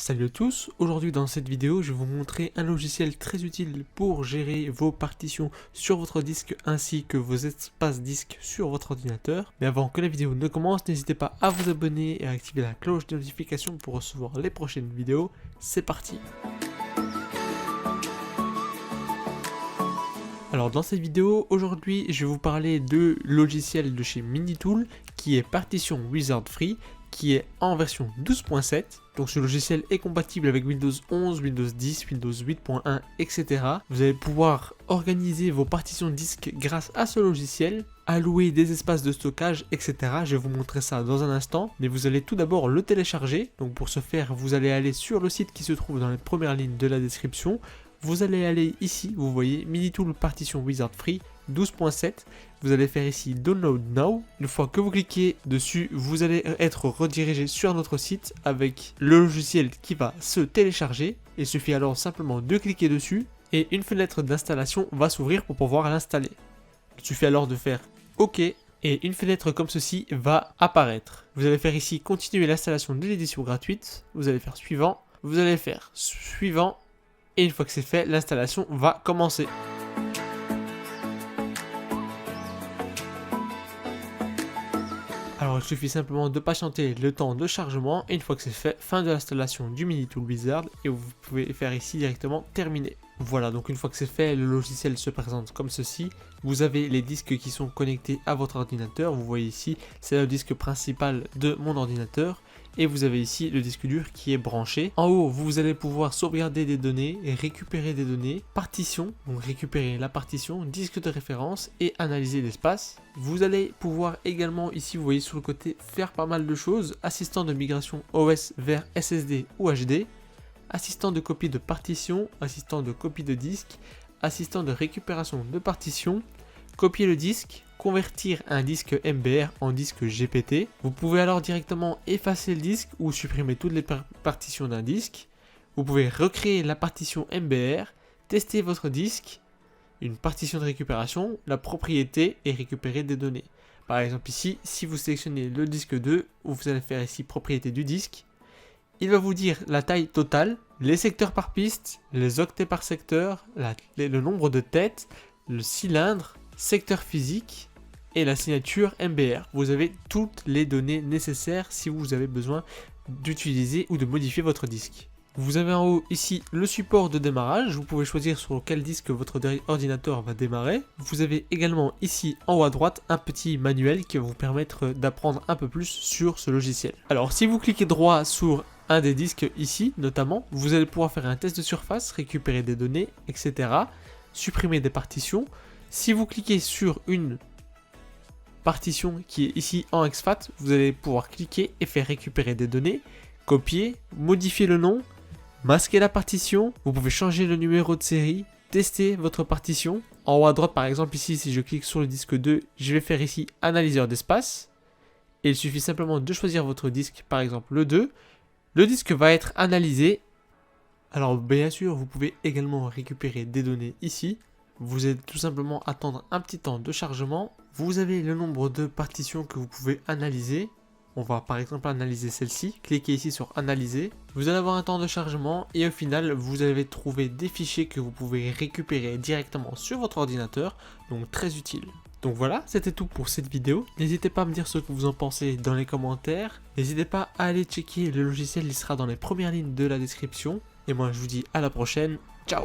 Salut à tous, aujourd'hui dans cette vidéo je vais vous montrer un logiciel très utile pour gérer vos partitions sur votre disque ainsi que vos espaces disques sur votre ordinateur. Mais avant que la vidéo ne commence, n'hésitez pas à vous abonner et à activer la cloche de notification pour recevoir les prochaines vidéos. C'est parti! Alors dans cette vidéo, aujourd'hui je vais vous parler de logiciel de chez Minitool qui est Partition Wizard Free, qui est en version 12.7. Donc ce logiciel est compatible avec Windows 11, Windows 10, Windows 8.1, etc. Vous allez pouvoir organiser vos partitions disques grâce à ce logiciel, allouer des espaces de stockage, etc. Je vais vous montrer ça dans un instant, mais vous allez tout d'abord le télécharger. Donc pour ce faire, vous allez aller sur le site qui se trouve dans les premières lignes de la description. Vous allez aller ici, vous voyez Minitool Partition Wizard Free 12.7. Vous allez faire ici Download Now. Une fois que vous cliquez dessus, vous allez être redirigé sur notre site avec le logiciel qui va se télécharger. Il suffit alors simplement de cliquer dessus et une fenêtre d'installation va s'ouvrir pour pouvoir l'installer. Il suffit alors de faire OK et une fenêtre comme ceci va apparaître. Vous allez faire ici continuer l'installation de l'édition gratuite. Vous allez faire suivant. Vous allez faire suivant. Et une fois que c'est fait, l'installation va commencer. Alors il suffit simplement de patienter le temps de chargement et une fois que c'est fait, fin de l'installation du Minitool Wizard et vous pouvez faire ici directement terminer. Voilà, donc une fois que c'est fait, le logiciel se présente comme ceci. Vous avez les disques qui sont connectés à votre ordinateur. Vous voyez ici, c'est le disque principal de mon ordinateur. Et vous avez ici le disque dur qui est branché. En haut, vous allez pouvoir sauvegarder des données et récupérer des données. Partition, donc récupérer la partition, disque de référence et analyser l'espace. Vous allez pouvoir également, ici vous voyez sur le côté, faire pas mal de choses. Assistant de migration OS vers SSD ou HD. Assistant de copie de partition, assistant de copie de disque, assistant de récupération de partition, copier le disque, convertir un disque MBR en disque GPT. Vous pouvez alors directement effacer le disque ou supprimer toutes les partitions d'un disque. Vous pouvez recréer la partition MBR, tester votre disque, une partition de récupération, la propriété et récupérer des données. Par exemple ici, si vous sélectionnez le disque 2, vous allez faire ici propriété du disque. Il va vous dire la taille totale, les secteurs par piste, les octets par secteur, le nombre de têtes, le cylindre, secteur physique et la signature MBR. Vous avez toutes les données nécessaires si vous avez besoin d'utiliser ou de modifier votre disque. Vous avez en haut ici le support de démarrage. Vous pouvez choisir sur quel disque votre ordinateur va démarrer. Vous avez également ici en haut à droite un petit manuel qui va vous permettre d'apprendre un peu plus sur ce logiciel. Alors si vous cliquez droit sur un des disques ici notamment, vous allez pouvoir faire un test de surface, récupérer des données, etc. Supprimer des partitions. Si vous cliquez sur une partition qui est ici en exFAT, vous allez pouvoir cliquer et faire récupérer des données, copier, modifier le nom, masquer la partition, vous pouvez changer le numéro de série, tester votre partition. En haut à droite par exemple ici, si je clique sur le disque 2, je vais faire ici analyseur d'espace. Et il suffit simplement de choisir votre disque, par exemple le 2. Le disque va être analysé. Alors bien sûr, vous pouvez également récupérer des données ici. Vous allez tout simplement attendre un petit temps de chargement. Vous avez le nombre de partitions que vous pouvez analyser. On va par exemple analyser celle-ci. Cliquez ici sur analyser. Vous allez avoir un temps de chargement et au final, vous allez trouver des fichiers que vous pouvez récupérer directement sur votre ordinateur. Donc très utile. Donc voilà, c'était tout pour cette vidéo. N'hésitez pas à me dire ce que vous en pensez dans les commentaires. N'hésitez pas à aller checker le logiciel, il sera dans les premières lignes de la description. Et moi je vous dis à la prochaine. Ciao!